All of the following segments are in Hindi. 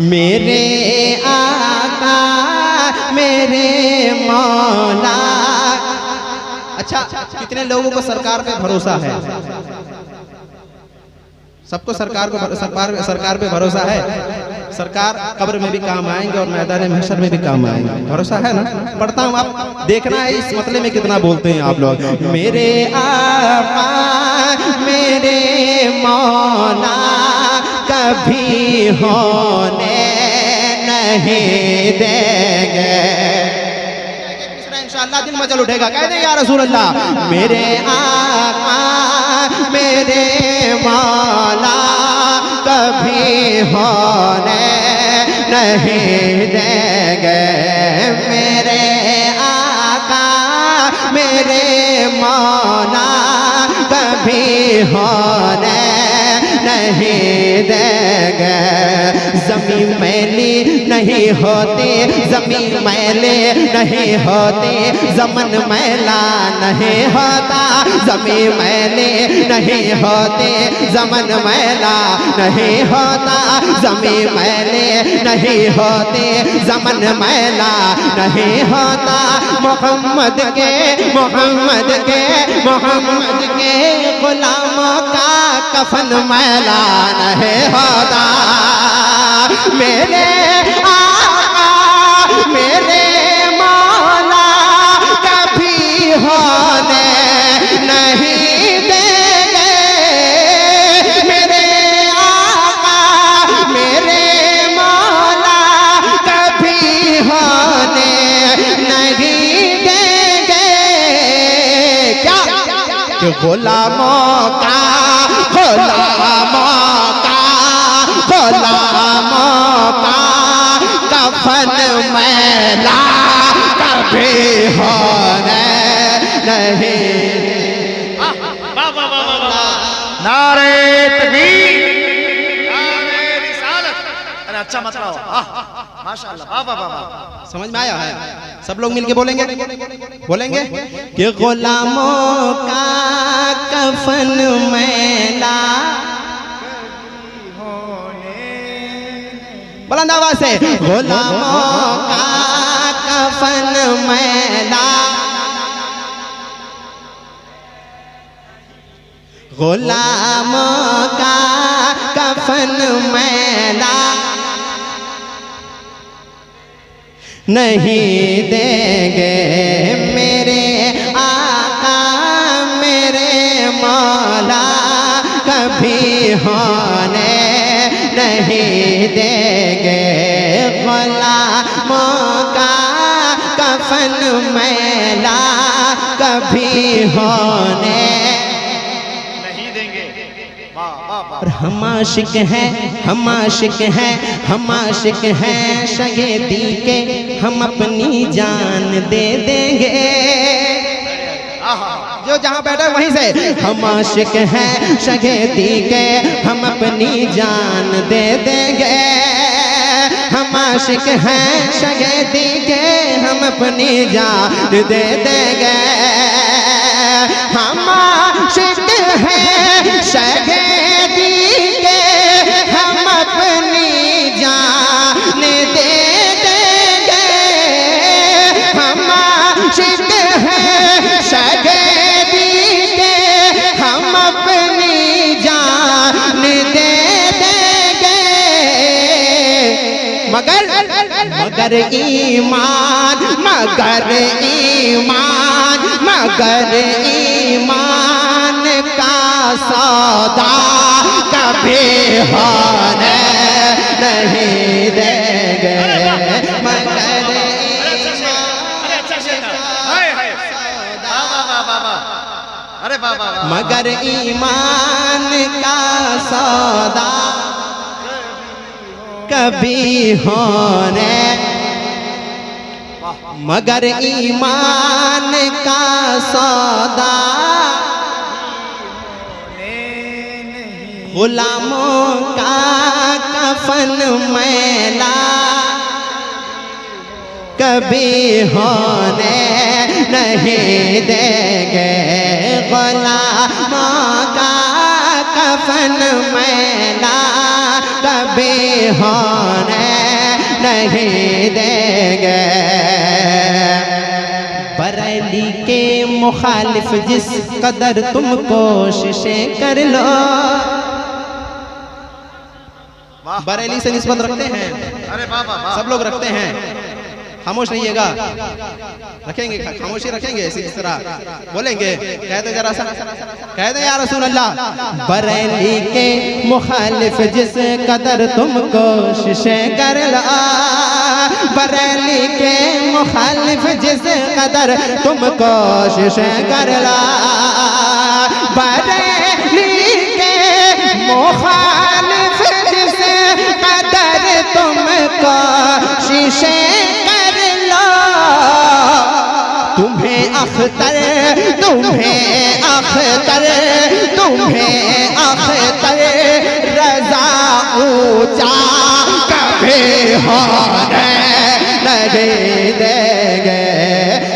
मेरे आका मेरे मौला। अच्छा, कितने लोगों को सरकार पे भरोसा है? सबको सरकार पे भरोसा है। सरकार कब्र में भी काम आएंगे और मैदान महशर में भी काम आएंगे, भरोसा है ना? पढ़ता हूँ, आप देखना है इस मतले में कितना बोलते हैं आप लोग। मेरे आका मेरे मौला कभी होने नहीं देंगे। इंशाअल्लाह दिन मचल उठेगा, कह दे या रसूल अल्लाह। मेरे आका मेरे मौला कभी होने नहीं देंगे। मेरे आका मेरे मौला कभी होने नहीं देंगे। ज़मीन मैली नहीं होती, ज़मीन मैले नहीं होती, ज़मन मैला नहीं होता। ज़मीन मैले नहीं होती, ज़मन मैला नहीं होता। ज़मीन मैले नहीं होती, ज़मन मैला नहीं होता। मोहम्मद के गुलामों का कफन मैला नहीं होता। मेरे आका मेरे मौला कभी होने नहीं देंगे। मेरे आका मेरे मौला कभी होने नहीं देंगे। क्या कि गुलामों का कफन मैला कभी होने नहीं। नारे तकबीर, नारे रिसालत। अरे अच्छा मतलब माशाअल्लाह, वाह वाह वाह। समझ में आया है? सब लोग मिलके बोलेंगे कि गुलामों का कफन मैला, बुलंद आवाज से, गुलामों का कफन मैला, गुलामों का कफन मैला नहीं देंगे। मेरे आका मेरे मौला कभी होने नहीं देंगे। गुलामों का कफन मैला कभी होने नहीं देंगे। वाह वाह वाह। और हम आशिक हैं शहीदी के, हम अपनी जान दे देंगे। जो जहाँ बैठे वहीं से, हम आशिक हैं शहीदी के, हम अपनी जान दे देंगे। हम आशिक हैं शहीदी के, हम अपनी जान दे देंगे। हम आशिक हैं शहीदी के, हम अपनी जान दे देंगे। हम आशिक हैं शहीदी के, हम अपनी जान दे देंगे। मगर ईमान का सौदा कभी होने नहीं देंगे। मगर ईमान का सौदा कभी होने, मगर ईमान का सौदा गुलामों का कफन मैला कभी होने नहीं देंगे। गुलामों का कफन मैला कभी कभी होने नहीं देंगे। बरेली के मुखालिफ जिस कदर तुम कोशिशें कर लो। बरेली से निस्बत रखते हैं, अरे वाह वाह वाह। सब लोग रखते हैं, खामोश रहिएगा, रखेंगे, खामोशी रखेंगे, इस तरह बोलेंगे। कह दे जरा सा, कह दे या रसूल अल्लाह। बरेली के मुखालिफ जिस कदर तुम कोशिशें कर लो, बरेली के मुखालिफ जिस कदर तुम कोशिशें कर लो, बरेली के मुखालिफ जिस कदर तुम कोशिशें कर लो। तुम्हें अख्तर, तुम्हें अख्तर, तुम्हें अख्तर रज़ा ऊंचा कभी होने नहीं देंगे।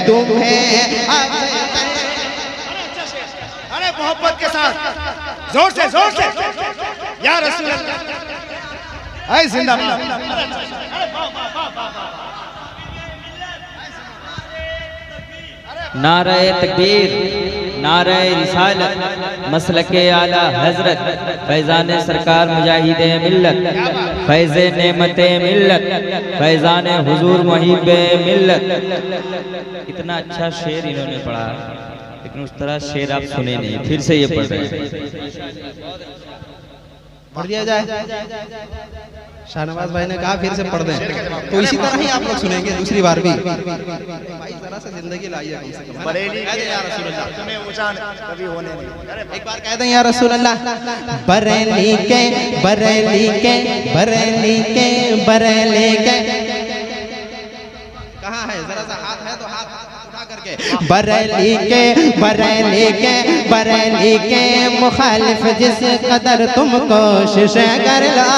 तुम्हें अख्तर, अरे मोहब्बत के साथ जोर से या रसूल अल्लाह। ऐ जिंदाबाद। नारे तकबीर, नारे रिसालत, मसलके आला हजरत, फैज़ान सरकार मुजाहिदे मिल्लत, फैज़े नेमते मिल्लत, फैज़ान हुजूर मुहिब्बे मिल्लत। इतना अच्छा शेर इन्होंने पढ़ा, लेकिन उस तरह शेर आप सुने नहीं, फिर से ये पढ़ रहे हैं। पढ़ दिया जाए। शाहनवाज भाई ने कहा फिर से पढ़ दें, तो इसी तरह ही आप लोग सुनेंगे दूसरी बार भी। भाई जरा सा जिंदगी लाइए कम से कम। बरेली कह दें या रसूल अल्लाह, तुम्हें ऊंचा कभी होने नहीं। एक बार कह दें या रसूल अल्लाह। बरेली के, बरेली के, बरेली के, बरेली के, कहाँ है? जरा सा हाथ है तो हाथ उठा करके। बरेली के, बरेली के, बरेली के मुखालिफ जिस कदर तुम कोशिशें कर लो,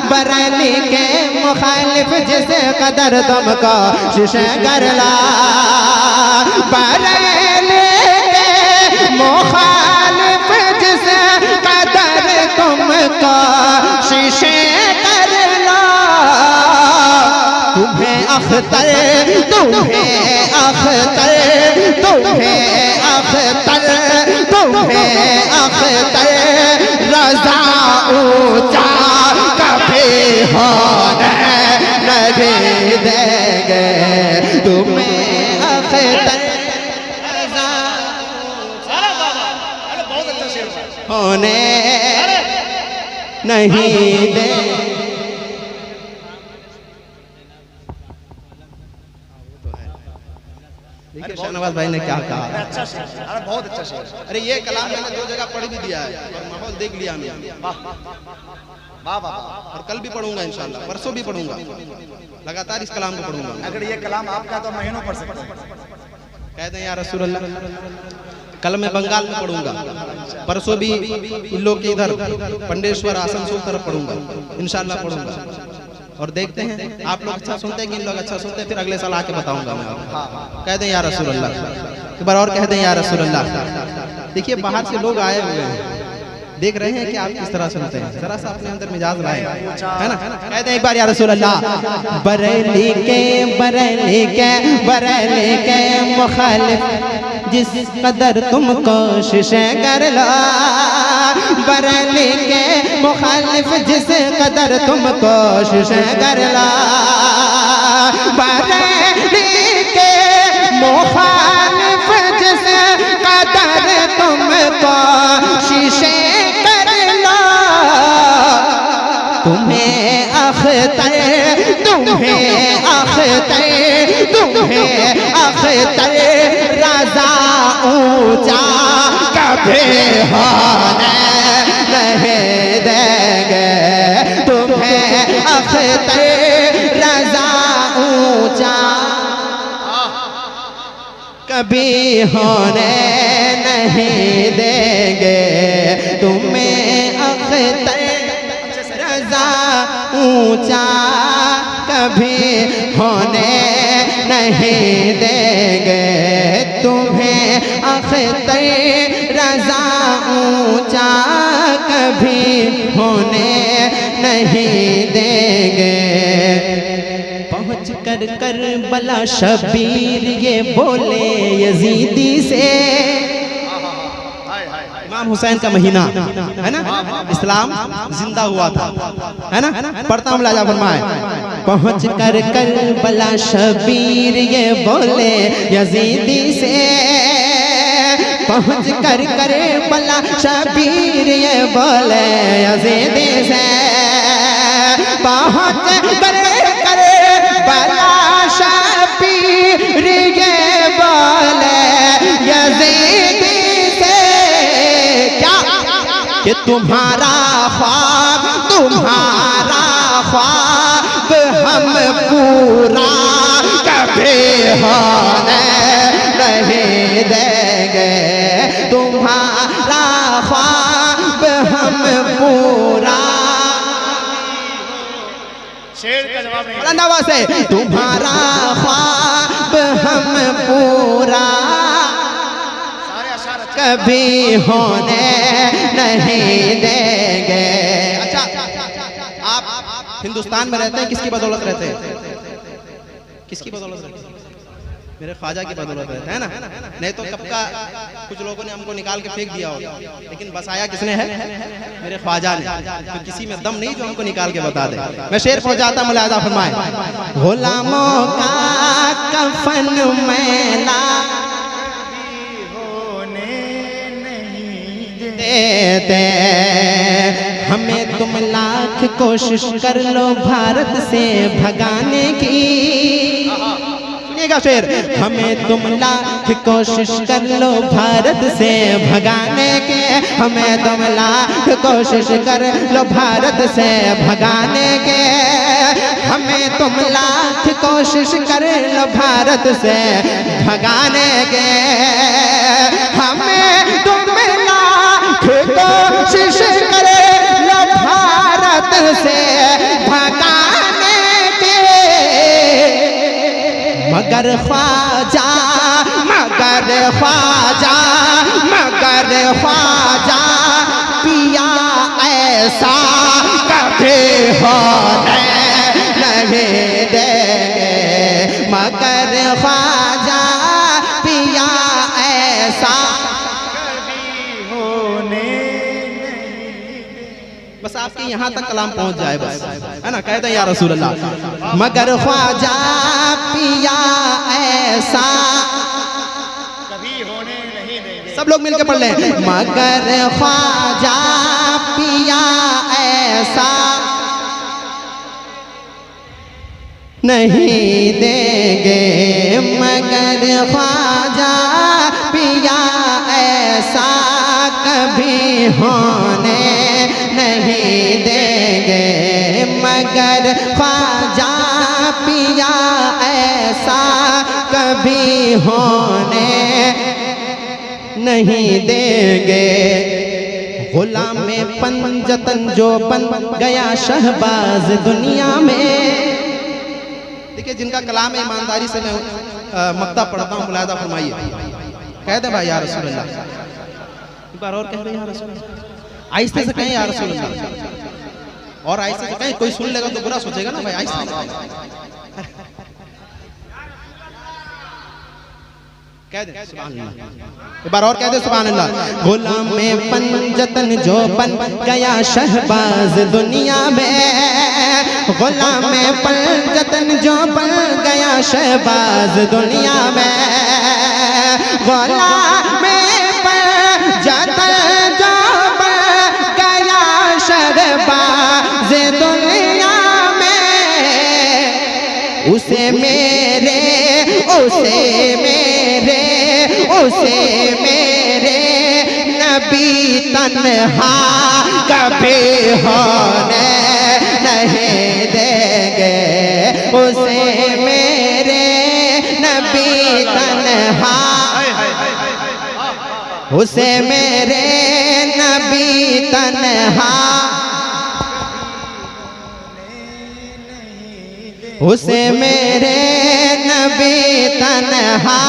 बरेली के मुखालिफ जिस कदर तुम कोशिशें कर लो, बरेली के मुखालिफ जिस कदर तुम कोशिशें कर लो। तुम्हें अख्तर, तुम्हें अख्तर, तुम्हें अख्तर, तुम्हें अख्तर रज़ा ऊंचा कभी होने नहीं देंगे। तुम्हें अख्तर रज़ा बहुत अच्छा शेर। होने नहीं देंगे। देखिए शाहनवाज भाई ने क्या कहा। अच्छा शेर, अरे बहुत अच्छा शेर। अरे ये कलाम मैंने 2 जगह पढ़ भी दिया है और माहौल देख लिया हमने। वाह वाह। और कल भी पढ़ूंगा इंशाल्लाह, परसों भी पढ़ूंगा, लगातार इस कलाम को पढ़ूंगा। अगर ये कलाम आपका तो महीनों पढ़ सकते हैं। कह दें या रसूल अल्लाह। कल मैं बंगाल में पढ़ूंगा, परसों भी इन लोग के इधर पंडेश्वर आसनसोल तरफ पढ़ूंगा, इंशाल्लाह पढ़ूंगा। और देखते हैं आप लोग अच्छा सुनते हैं कि इन लोग अच्छा सुनते हैं, फिर अगले साल आके बताऊंगा मैं आपको। कह दें या रसूल अल्लाह, एक बार और कह दें या रसूल अल्लाह। देखिए बाहर से लोग आए हुए हैं, देख रहे हैं कि आप किस तरह सुनते हैं, जरा सा अपने अंदर मिजाज लाए, है ना? कह दें एक बार या रसूल अल्लाह। बरेली के, बरेली के, बरेली के मुखालिफ जिस कदर तुम कोशिशें कर लो, बरेली के मुखालिफ जिस कदर तुम कोशिशें कर लो, बरेली के मुखालिफ जिस कदर तुम कोशिशें कर लो। तुम्हें अख्तर, तुम्हें अख्तर, तुम्हें अख्तर रज़ा ऊंचा कभी होने नहीं देंगे। तुम्हें अख्तर रज़ा ऊंचा कभी होने नहीं देंगे। तुम्हें अख्तर रज़ा ऊंचा कभी होने नहीं देंगे। तुम्हें अख्तर रज़ा ऊंचा कभी होने नहीं देंगे। पहुँच कर करबला शबीर ये बोले यजीदी से। इमाम हुसैन का महीना है ना, इस्लाम जिंदा हुआ था, है ना। पढ़ता हूँ लाजा फरमाए। पहुँच कर करबला शबीर ये बोले यजीदी से। पहुँच कर करबला शबीर ये बोले यजीदी से। पहुँच कर करबला शबीर ये बोले यजीदी से। क्या कि तुम्हारा ख्वाब हम पूरा कभी होने नहीं देंगे। तुम्हारा ख्वाब हम पूरा। शेर का जवाब नहीं। बुलंद से तुम्हारा ख्वाब हम पूरा कभी होने नहीं देंगे। अच्छा, आप हिंदुस्तान में रहते हैं, किसकी बदौलत रहते हैं? किसकी बदौलत रहते हैं? मेरे ख्वाजा की बदौलत रहते हैं ना। नहीं तो कब का कुछ लोगों ने हमको निकाल के फेंक दिया होगा, लेकिन बसाया किसने है? मेरे ख्वाजा ने। तो किसी में दम नहीं जो हमको निकाल के बता दे। मैं शेर पहुंचाता, मुलाजा फरमाए। गुलामों का कफन मैला देते, हमें तुम लाख कोशिश कर लो भारत से भगाने की। सुनिएगा शेर। हमें तुम लाख कोशिश कर लो भारत से भगाने के। हमें तुम लाख कोशिश कर लो भारत से भगाने के। हमें तुम लाख कोशिश कर लो भारत से भगाने के। हमें तुम कोशिश करे लो भारत से भगाने के। मगर ख्वाजा पिया ऐसा कभी होने नहीं देंगे। मगर ख्वाजा पिया ऐसा बस आपके यहाँ तक कलाम पहुँच जाए बस, है ना। कहते हैं या रसूल अल्लाह। मगर ख्वाजा पिया ऐसा कभी होने नहीं देंगे। सब लोग मिलकर पढ़ लें। मगर ख्वाजा पिया ऐसा नहीं देंगे। मगर ख्वाजा पिया ऐसा कभी होने नहीं देंगे। मगर ख्वाजा पिया ऐसा कभी होने नहीं देंगे। गुलाम में पंजतन जो बन गया शहबाज दुनिया में। देखिए, जिनका कलाम ईमानदारी से मैं मक्ता पढ़ता हूँ, मुलाहिजा फरमाइए। कह दे भाई या रसूल अल्लाह। एक बार और कह रहे हैं या रसूल अल्लाह। आहिस्ते से कहें या रसूल अल्लाह। और आहिस्ते से कहें, कोई सुन लेगा तो बुरा सोचेगा ना भाई। आहिस्ते कह दे सुभान अल्लाह। एक बार और कह दे सुभान अल्लाह। गुलाम में पंजतन जो बन गया शहबाज दुनिया में। गुलाम में पंजतन जो बन गया शहबाज दुनिया में। गुलाम में पंजतन जो बन गया शहबाज दुनिया में। उसे मेरे नबी तन्हा कभी होने नहीं देंगे। उसे मेरे नबी तन्हा, उसे मेरे नबी तन्हा, उसे मेरे नबी तन्हा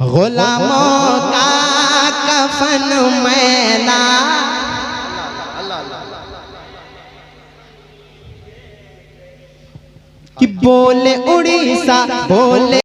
गुलामों का कफन मन मैला कि बोले उड़ीसा बोले